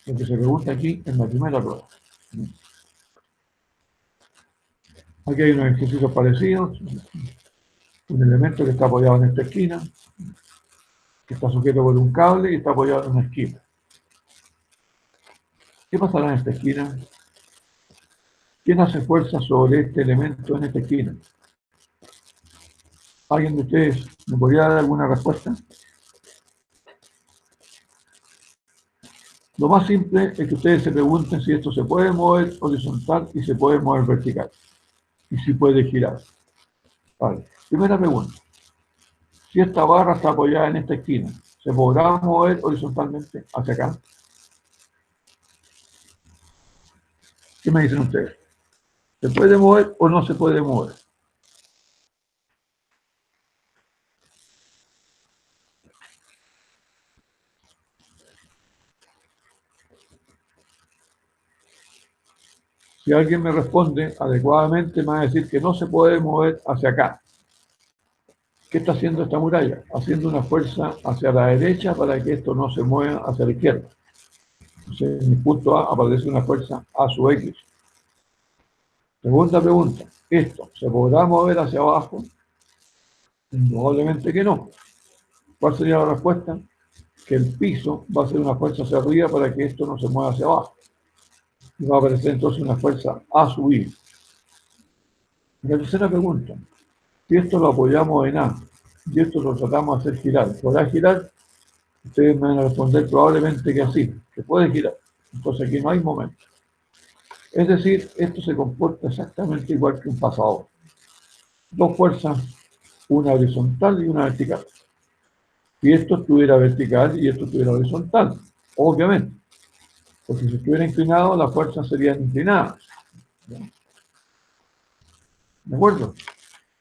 A: lo que se pregunta aquí en la primera prueba. Aquí hay unos ejercicios parecidos. Un elemento que está apoyado en esta esquina, que está sujeto por un cable y está apoyado en una esquina. ¿Qué pasará en esta esquina? ¿Quién hace fuerza sobre este elemento en esta esquina? ¿Alguien de ustedes me podría dar alguna respuesta? Lo más simple es que ustedes se pregunten si esto se puede mover horizontal y se puede mover vertical. Y si puede girar. Vale. Primera pregunta. Si esta barra está apoyada en esta esquina, ¿se podrá mover horizontalmente hacia acá? ¿Qué me dicen ustedes? ¿Se puede mover o no se puede mover? Si alguien me responde adecuadamente, me va a decir que no se puede mover hacia acá. ¿Qué está haciendo esta muralla? Haciendo una fuerza hacia la derecha para que esto no se mueva hacia la izquierda. Entonces, en mi punto A aparece una fuerza A sub X. Segunda pregunta. ¿Esto se podrá mover hacia abajo? Probablemente que no. ¿Cuál sería la respuesta? Que el piso va a ser una fuerza hacia arriba para que esto no se mueva hacia abajo. Y va a aparecer entonces una fuerza A sub I. La tercera pregunta, si esto lo apoyamos en A y esto lo tratamos de hacer girar, ¿podrá girar? Ustedes me van a responder probablemente que así, que puede girar. Entonces aquí no hay momento. Es decir, esto se comporta exactamente igual que un pasador. Dos fuerzas, una horizontal y una vertical. Si esto estuviera vertical y esto estuviera horizontal, obviamente. Porque si estuviera inclinado, las fuerzas serían inclinadas. ¿De acuerdo?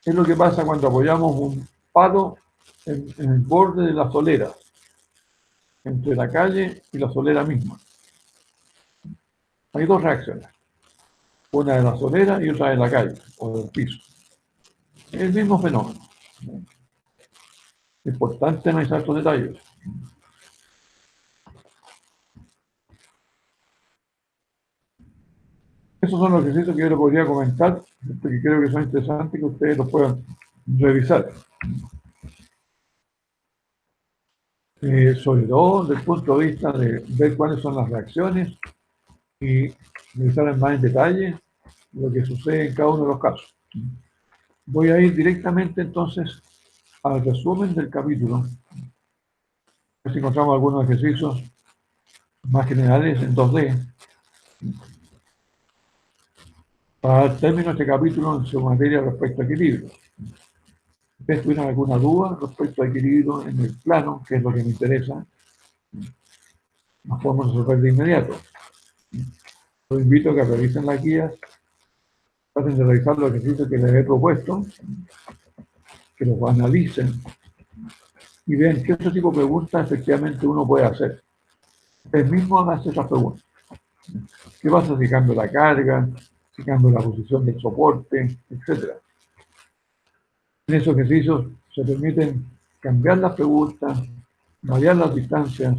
A: Es lo que pasa cuando apoyamos un palo en el borde de la solera, entre la calle y la solera misma. Hay dos reacciones. Una de la solera y otra de la calle o del piso. Es el mismo fenómeno. Es importante analizar estos detalles. Esos son los ejercicios que yo les podría comentar, porque creo que son interesantes que ustedes los puedan revisar. Sobre todo desde el punto de vista de ver cuáles son las reacciones y revisar más en detalle lo que sucede en cada uno de los casos. Voy a ir directamente entonces al resumen del capítulo. A ver si encontramos algunos ejercicios más generales en 2D. Para dar término a este capítulo en su materia respecto a equilibrio. ¿Ustedes tuvieron alguna duda respecto a equilibrio en el plano, que es lo que me interesa? Nos podemos resolver de inmediato. Los invito a que revisen las guías, traten de revisar los ejercicios que les he propuesto, que los analicen y vean qué otro tipo de preguntas efectivamente uno puede hacer. Ustedes mismos hagan esas preguntas. ¿Qué pasa si cambio la carga, si cambio la posición del soporte, etcétera? En esos ejercicios se permiten cambiar las preguntas, variar las distancias.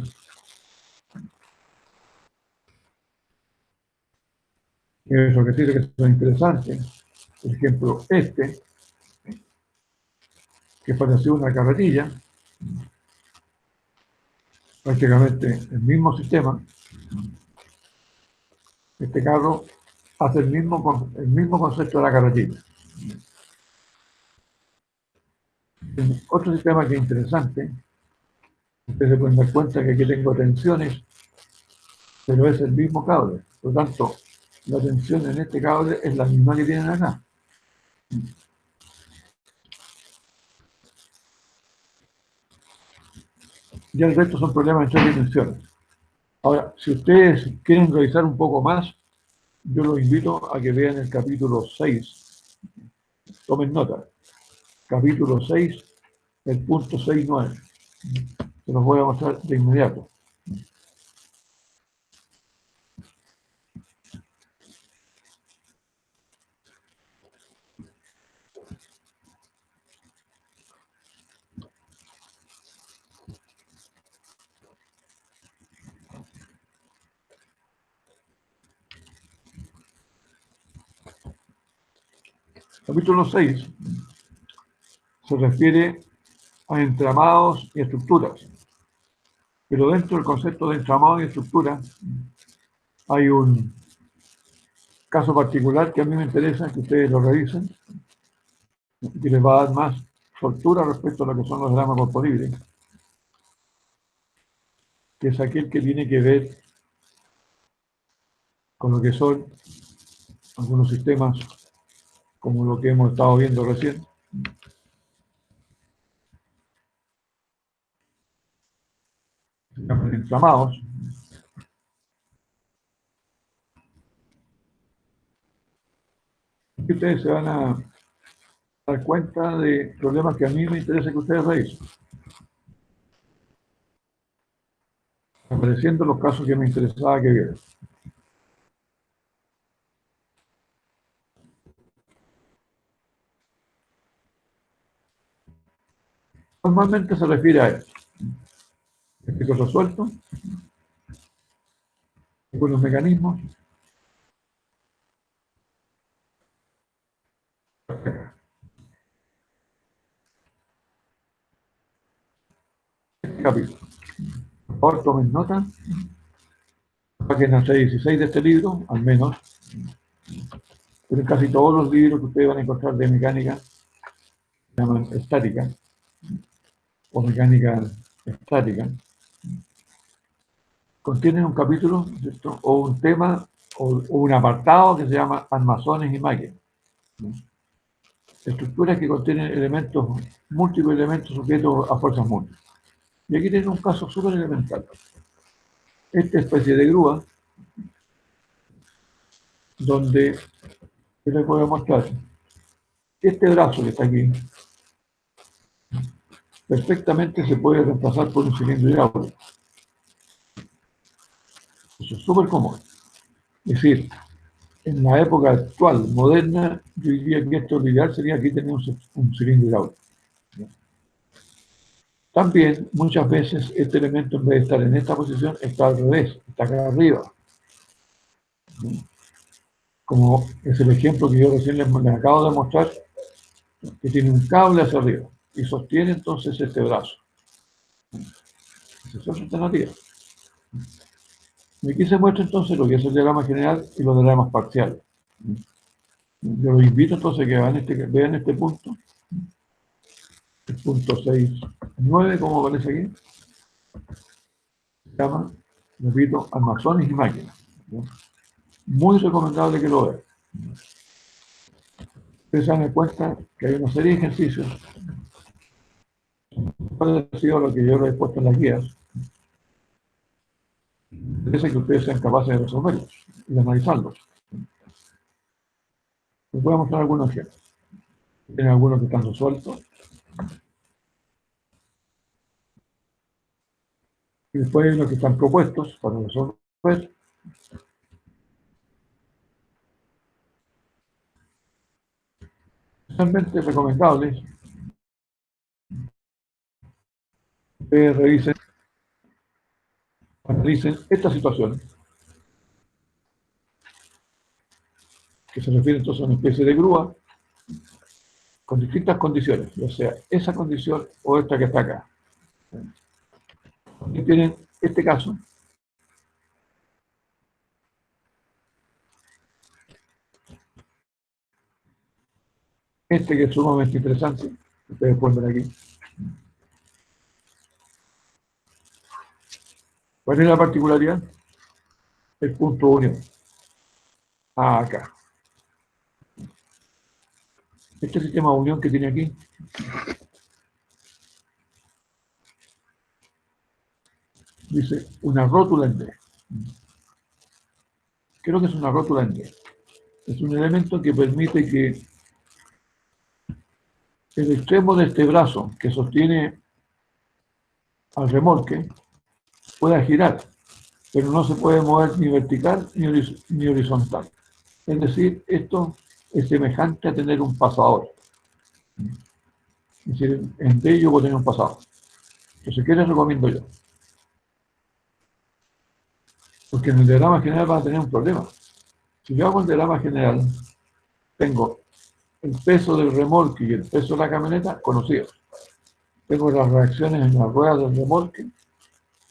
A: Esos ejercicios que son interesantes. Por ejemplo, este, que pareció una carretilla, prácticamente el mismo sistema. Este carro hace el mismo concepto de la carretilla. Otro sistema que es interesante, ustedes se pueden dar cuenta que aquí tengo tensiones, pero es el mismo cable. Por lo tanto, la tensión en este cable es la misma que tienen acá. Y el resto son problemas en 3 dimensiones. Ahora, si ustedes quieren revisar un poco más, yo los invito a que vean el capítulo 6. Tomen nota. Capítulo 6, el punto 6.9. Se los voy a mostrar de inmediato. Capítulo 6 se refiere a entramados y estructuras. Pero dentro del concepto de entramado y estructura hay un caso particular que a mí me interesa que ustedes lo revisen y que les va a dar más soltura respecto a lo que son los diagramas corporibres, que es aquel que tiene que ver con lo que son algunos sistemas como lo que hemos estado viendo recién. Se llaman entramados. Y ustedes se van a dar cuenta de problemas que a mí me interesa que ustedes revisen. Apareciendo los casos que me interesaba que vieran. Normalmente se refiere a esto. Este cosa suelto, algunos mecanismos. Este capítulo. Por favor, tomen nota. página 616 de este libro, al menos, pero en casi todos los libros que ustedes van a encontrar de mecánica, se llaman estática, o mecánica estática, contienen un capítulo, ¿cierto?, o un tema, o un apartado que se llama armazones y máquinas. Estructuras que contienen elementos, múltiples elementos sujetos a fuerzas múltiples. Y aquí tienen un caso súper elemental. Esta especie de grúa, donde yo les voy a mostrar este brazo que está aquí, perfectamente se puede reemplazar por un cilindro hidráulico. Eso es súper común. Es decir, en la época actual, moderna, yo diría que esto lo ideal sería aquí tener un cilindro hidráulico. También, muchas veces, este elemento, en vez de estar en esta posición, está al revés, está acá arriba. Como es el ejemplo que yo recién les acabo de mostrar, que tiene un cable hacia arriba y sostiene entonces este brazo. Esa es otra alternativa. Y aquí se muestra entonces lo que es el diagrama general y los diagramas parciales. Yo los invito entonces a que vean este punto, el punto 6.9, como aparece aquí. Se llama, repito, armazones y máquinas. Muy recomendable que lo vean. Ustedes se dan cuenta que hay una serie de ejercicios parecidos a lo que yo les he puesto en las guías. Parece que ustedes sean capaces de resolverlos y de analizarlos. Les voy a mostrar algunos ejemplos. Tienen algunos que están resueltos. Y después hay unos que están propuestos para resolver. Realmente recomendables. Ustedes revisen, analicen esta situación, que se refiere entonces a una especie de grúa con distintas condiciones, ya sea esa condición o esta que está acá. Aquí tienen este caso. Este que es sumamente interesante, ustedes pueden ver aquí. ¿Cuál es la particularidad? El punto unión. Acá. Este sistema de unión que tiene aquí dice una rótula en D. ¿Qué es lo que es una rótula en D? Es un elemento que permite que el extremo de este brazo que sostiene al remolque pueda girar, pero no se puede mover ni vertical ni horizontal. Es decir, esto es semejante a tener un pasador. Es decir, en D yo puedo tener un pasador. Entonces, ¿qué les recomiendo yo? Porque en el diagrama general van a tener un problema. Si yo hago el diagrama general, tengo el peso del remolque y el peso de la camioneta conocidos. Tengo las reacciones en las ruedas del remolque,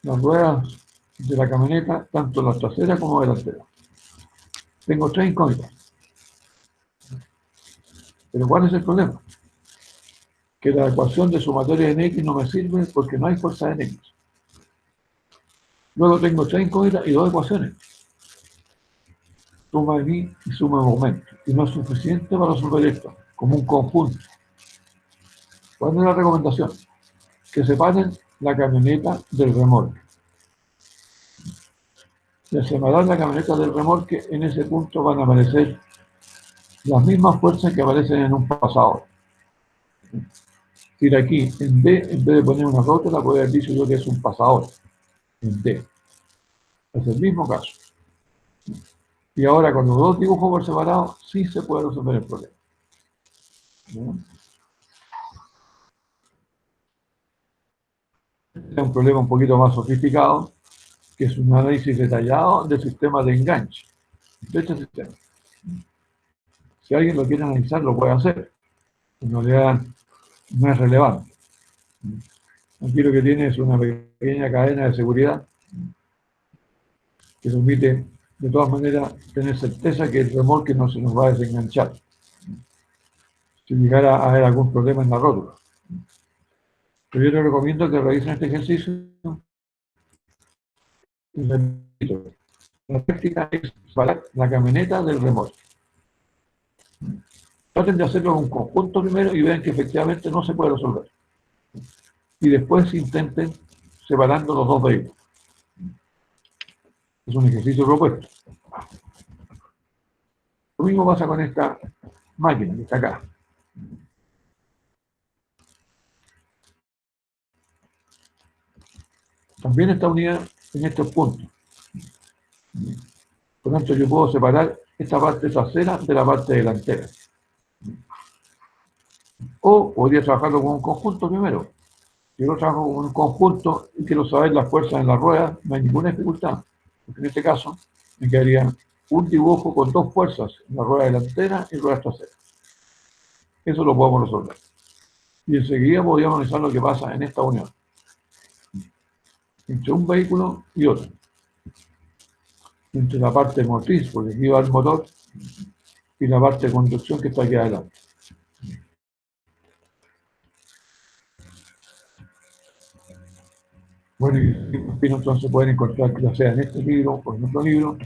A: las ruedas de la camioneta, tanto la trasera como delantera. Tengo tres incógnitas. Pero ¿cuál es el problema? Que la ecuación de sumatoria en X no me sirve porque no hay fuerza en X. Luego tengo tres incógnitas y dos ecuaciones. Suma en Y y suma en momento. Y no es suficiente para resolver esto, como un conjunto. ¿Cuál es la recomendación? Que separen la camioneta del remolque. Y al separar la camioneta del remolque, en ese punto van a aparecer las mismas fuerzas que aparecen en un pasador. Es decir, aquí en D, en vez de poner una rótula, puedo haber dicho yo que es un pasador. En D. Es el mismo caso. Y ahora con los dos dibujos por separado, sí se puede resolver el problema. ¿Bien? Este es un problema un poquito más sofisticado, que es un análisis detallado del sistema de enganche de este sistema. Si alguien lo quiere analizar, lo puede hacer. En realidad no es relevante. Aquí lo que tiene es una pequeña cadena de seguridad que permite de todas maneras tener certeza que el remolque no se nos va a desenganchar si llegara a haber algún problema en la rótula. Pero yo les recomiendo que realicen este ejercicio y repito, la práctica es separar la camioneta del remolque. Traten de hacerlo en un conjunto primero y vean que efectivamente no se puede resolver. Y después intenten separando los dos vehículos. Es un ejercicio propuesto. Lo mismo pasa con esta máquina que está acá. También está unida en estos puntos. Por lo tanto, yo puedo separar esta parte trasera de la parte delantera. O podría trabajarlo con un conjunto primero. Si yo lo trabajo con un conjunto y quiero saber las fuerzas en la rueda, no hay ninguna dificultad. Porque en este caso me quedaría un dibujo con dos fuerzas en la rueda delantera y ruedas traseras. Eso lo podemos resolver. Y enseguida podríamos analizar lo que pasa en esta unión entre un vehículo y otro. Entre la parte motriz, porque aquí va el motor, y la parte de conducción que está aquí adelante. Bueno, y entonces pueden encontrar, ya sea en este libro o en otro libro,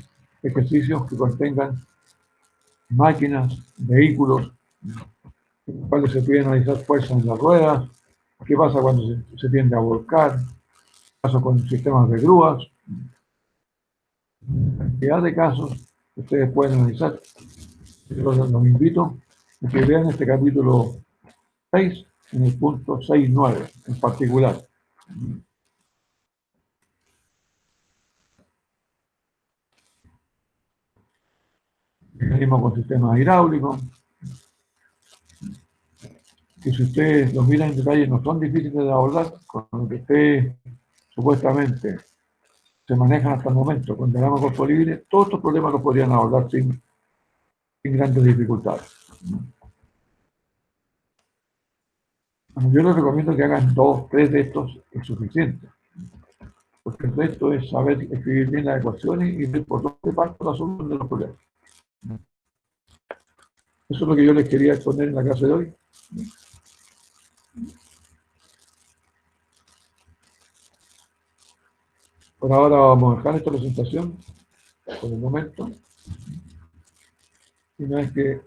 A: ejercicios que contengan máquinas, vehículos, en los cuales se pueden analizar fuerzas en las ruedas, qué pasa cuando se tiende a volcar, qué pasa con sistemas de grúas, cantidad de casos que ustedes pueden analizar. Los invito a que vean este capítulo 6 en el punto 6.9 en particular. Mecanismo con sistemas hidráulicos, que si ustedes los miran en detalle no son difíciles de abordar, con lo que ustedes supuestamente se manejan hasta el momento con diagrama corpo libre, todos estos problemas los podrían abordar sin grandes dificultades. Bueno, yo les recomiendo que hagan 2, 3 de estos, es suficiente, porque el resto es saber escribir bien las ecuaciones y ver por dónde parte la solución de los problemas. Eso es lo que yo les quería exponer en la clase de hoy. Por ahora vamos a dejar esta presentación por el momento. Y una vez que